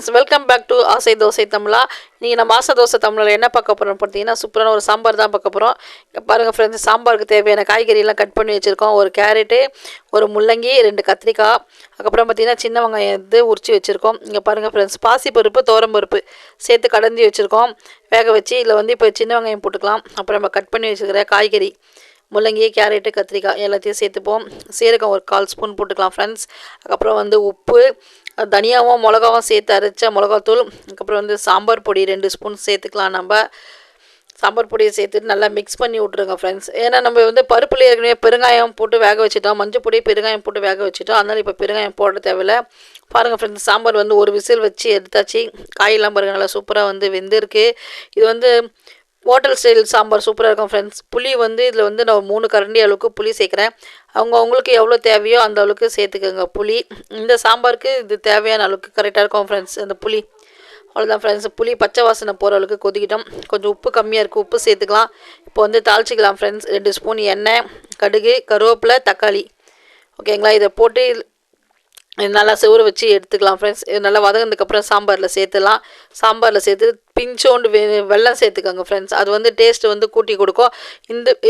Friends, welcome back to ஆசை தோசை தமிழா. நீங்கள் நம்ம ஆசை தோசை தமிழில் என்ன பார்க்க போகிறோம் பார்த்தீங்கன்னா, சூப்பரான ஒரு சாம்பார் தான் பார்க்க போகிறோம். இங்கே பாருங்கள் ஃப்ரெண்ட்ஸ், சாம்பாருக்கு தேவையான காய்கறியெல்லாம் கட் பண்ணி வச்சுருக்கோம். ஒரு கேரட்டு, ஒரு முள்ளங்கி, 2 கத்திரிக்காய், அதுக்கப்புறம் பார்த்தீங்கன்னா சின்ன வெங்காயம் உரித்து வச்சுருக்கோம். இங்கே பாருங்கள் ஃப்ரெண்ட்ஸ், பாசிப்பருப்பு, துவரம்பருப்பு சேர்த்து கடைஞ்சி வச்சுருக்கோம் வேக வச்சு. இதில் இப்போ சின்ன வெங்காயம் போட்டுக்கலாம். அப்புறம் நம்ம கட் பண்ணி வச்சுருக்கிற காய்கறி முள்ளங்கி, கேரட்டு, கத்திரிக்காய் எல்லாத்தையும் சேர்த்துப்போம். சீரகம் ஒரு 1/4 ஸ்பூன் போட்டுக்கலாம் ஃப்ரெண்ட்ஸ். அதுக்கப்புறம் உப்பு, தனியாவும் மிளகாவும் சேர்த்து அரைச்ச மிளகாத்தூள், அதுக்கப்புறம் சாம்பார் பொடி 2 ஸ்பூன் சேர்த்துக்கலாம். நம்ம சாம்பார் பொடியை சேர்த்துட்டு நல்லா மிக்ஸ் பண்ணி விட்ருங்க ஃப்ரெண்ட்ஸ். ஏன்னா நம்ம பருப்புலேயே ஏற்கனவே பெருங்காயம் போட்டு வேக வச்சுட்டோம், மஞ்சள் பொடி பெருங்காயம் போட்டு வேக வச்சுட்டோம். அதனால் இப்போ பெருங்காயம் போட தேவையில்லை. பாருங்கள் ஃப்ரெண்ட்ஸ், சாம்பார் ஒரு விசில் வச்சு எடுத்தாச்சு. காயெல்லாம் பாருங்கள் நல்லா சூப்பராக வெந்திருக்கு. இது ஹோட்டல் ஸ்டைல் சாம்பார் சூப்பராக இருக்கும் ஃப்ரெண்ட்ஸ். புளி இதில் நான் 3 கரண்டி அளவுக்கு புளி சேர்க்குறேன். அவங்களுக்கு எவ்வளோ தேவையோ அந்த அளவுக்கு சேர்த்துக்கோங்க புளி. இந்த சாம்பாருக்கு இது தேவையான அளவுக்கு கரெக்டாக இருக்கும் ஃப்ரெண்ட்ஸ் அந்த புளி. அவ்வளோதான் ஃப்ரெண்ட்ஸ், புளி பச்சை வாசனை போகிற அளவுக்கு கொதிக்கிட்டோம். கொஞ்சம் உப்பு கம்மியாக இருக்குது, உப்பு சேர்த்துக்கலாம். இப்போ தாளிச்சிக்கலாம் ஃப்ரெண்ட்ஸ். 2 ஸ்பூன் எண்ணெய், கடுகு, கருவேப்பிலை, தக்காளி. ஓகேங்களா, இதை போட்டு நல்லா செவர வச்சு எடுத்துக்கலாம் ஃப்ரெண்ட்ஸ். இது நல்லா வதங்கினதுக்கப்புறம் சாம்பாரில் சேர்த்துலாம். சாம்பாரில் சேர்த்து பிஞ்சோண்டு வெல்லம் சேர்த்துக்கோங்க ஃப்ரெண்ட்ஸ். அது டேஸ்ட் கூட்டி கொடுக்கும்.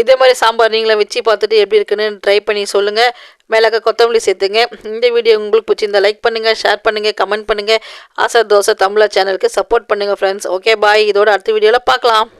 இதே மாதிரி சாம்பார் நீங்களே வச்சு பார்த்துட்டு எப்படி இருக்குன்னு ட்ரை பண்ணி சொல்லுங்கள். மேலாக்க கொத்தமல்லி சேர்த்துங்க. இந்த வீடியோ உங்களுக்கு பிடிச்சிருந்தா லைக் பண்ணுங்கள், ஷேர் பண்ணுங்கள், கமெண்ட் பண்ணுங்கள். ஆசை தோசை தமிழா சேனலுக்கு சப்போர்ட் பண்ணுங்கள் ஃப்ரெண்ட்ஸ். Okay bye. இதோட அடுத்த வீடியோவில் பார்க்கலாம்.